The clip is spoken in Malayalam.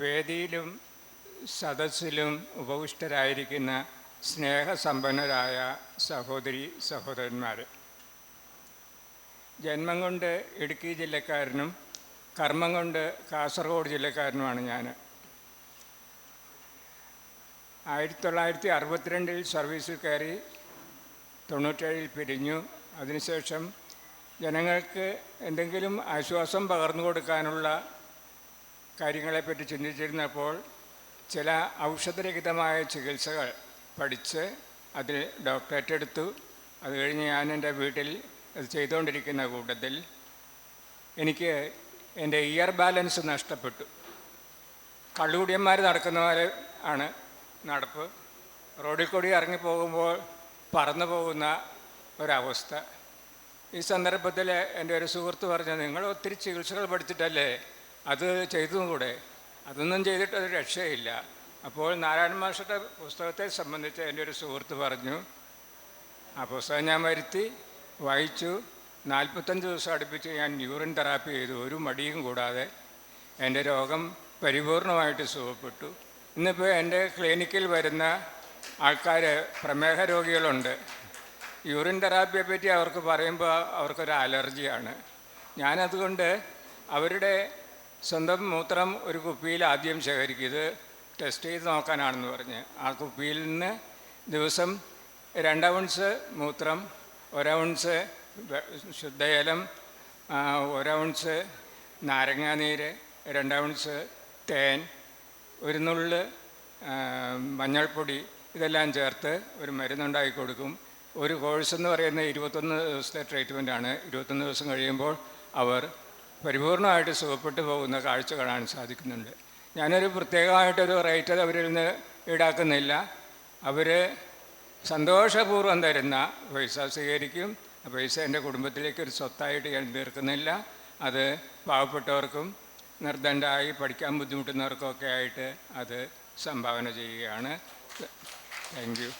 വേദിയിലും സദസ്സിലും ഉപവിഷ്ടരായിരിക്കുന്ന സ്നേഹസമ്പന്നരായ സഹോദരി സഹോദരന്മാർ, ജന്മം കൊണ്ട് ഇടുക്കി ജില്ലക്കാരനും കർമ്മം കൊണ്ട് കാസർഗോഡ് ജില്ലക്കാരനുമാണ് ഞാൻ. 1962 സർവീസിൽ കയറി 97 പിരിഞ്ഞു. അതിനുശേഷം ജനങ്ങൾക്ക് എന്തെങ്കിലും ആശ്വാസം പകർന്നു കൊടുക്കാനുള്ള കാര്യങ്ങളെപ്പറ്റി ചിന്തിച്ചിരുന്നപ്പോൾ ചില ഔഷധരഹിതമായ ചികിത്സകൾ പഠിച്ച് അതിൽ ഡോക്ടറേറ്റ് എടുത്തു. അത് കഴിഞ്ഞ് ഞാൻ എൻ്റെ വീട്ടിൽ അത് ചെയ്തുകൊണ്ടിരിക്കുന്ന കൂട്ടത്തിൽ എനിക്ക് എൻ്റെ ഇയർ ബാലൻസ് നഷ്ടപ്പെട്ടു. കള്ളുകുടിയന്മാർ നടക്കുന്ന പോലെ ആണ് നടപ്പ്. റോഡിൽ കൂടി ഇറങ്ങിപ്പോകുമ്പോൾ പറന്നു പോകുന്ന ഒരവസ്ഥ. ഈ സന്ദർഭത്തിൽ എൻ്റെ ഒരു സുഹൃത്ത് പറഞ്ഞു, നിങ്ങൾ ഒത്തിരി ചികിത്സകൾ പഠിച്ചിട്ടല്ലേ അത് ചെയ്തതും കൂടെ? അതൊന്നും ചെയ്തിട്ടൊരു രക്ഷയില്ല. അപ്പോൾ നാരായണ മാഷയുടെ പുസ്തകത്തെ സംബന്ധിച്ച് എൻ്റെ ഒരു സുഹൃത്ത് പറഞ്ഞു. ആ പുസ്തകം ഞാൻ വരുത്തി വായിച്ചു. 45 ദിവസം അടുപ്പിച്ച് ഞാൻ യൂറിൻ തെറാപ്പി ചെയ്തു, ഒരു മടിയും കൂടാതെ. എൻ്റെ രോഗം പരിപൂർണമായിട്ട് സുഖപ്പെട്ടു. ഇന്നിപ്പോൾ എൻ്റെ ക്ലിനിക്കിൽ വരുന്ന ആൾക്കാർ പ്രമേഹ രോഗികളുണ്ട്. യൂറിൻ തെറാപ്പിയെ പറ്റി അവർക്ക് പറയുമ്പോൾ അവർക്കൊരു അലർജിയാണ്. ഞാനതുകൊണ്ട് അവരുടെ സ്വന്തം മൂത്രം ഒരു കുപ്പിയിൽ ആദ്യം ശേഖരിക്കും. ഇത് ടെസ്റ്റ് ചെയ്ത് നോക്കാനാണെന്ന് പറഞ്ഞ് ആ കുപ്പിയിൽ നിന്ന് ദിവസം 2 ഔൺസ് മൂത്രം, 1 ഔൺസ് ശുദ്ധജലം, 1 ഔൺസ് നാരങ്ങാനീര്, 2 ഔൺസ് തേൻ, 1 നുള്ള് മഞ്ഞൾപ്പൊടി, ഇതെല്ലാം ചേർത്ത് ഒരു മരുന്നുണ്ടാക്കി കൊടുക്കും. ഒരു കോഴ്സ് എന്ന് പറയുന്നത് 21 ദിവസത്തെ ട്രീറ്റ്മെൻറ്റാണ്. 21 ദിവസം കഴിയുമ്പോൾ അവർ പരിപൂർണമായിട്ട് സുഖപ്പെട്ടു പോകുന്ന കാഴ്ച കാണാൻ സാധിക്കുന്നുണ്ട്. ഞാനൊരു പ്രത്യേകമായിട്ടൊരു റേറ്റ് അവരിൽ നിന്ന് ഈടാക്കുന്നില്ല. അവർ സന്തോഷപൂർവ്വം തരുന്ന പൈസ സ്വീകരിക്കും. ആ പൈസ എൻ്റെ കുടുംബത്തിലേക്ക് ഒരു സ്വത്തായിട്ട് ഞാൻ തീർക്കുന്നില്ല. അത് പാവപ്പെട്ടവർക്കും നിർദ്ധനരായി പഠിക്കാൻ ബുദ്ധിമുട്ടുന്നവർക്കൊക്കെ ആയിട്ട് അത് സംഭാവന ചെയ്യുകയാണ്. Thank you.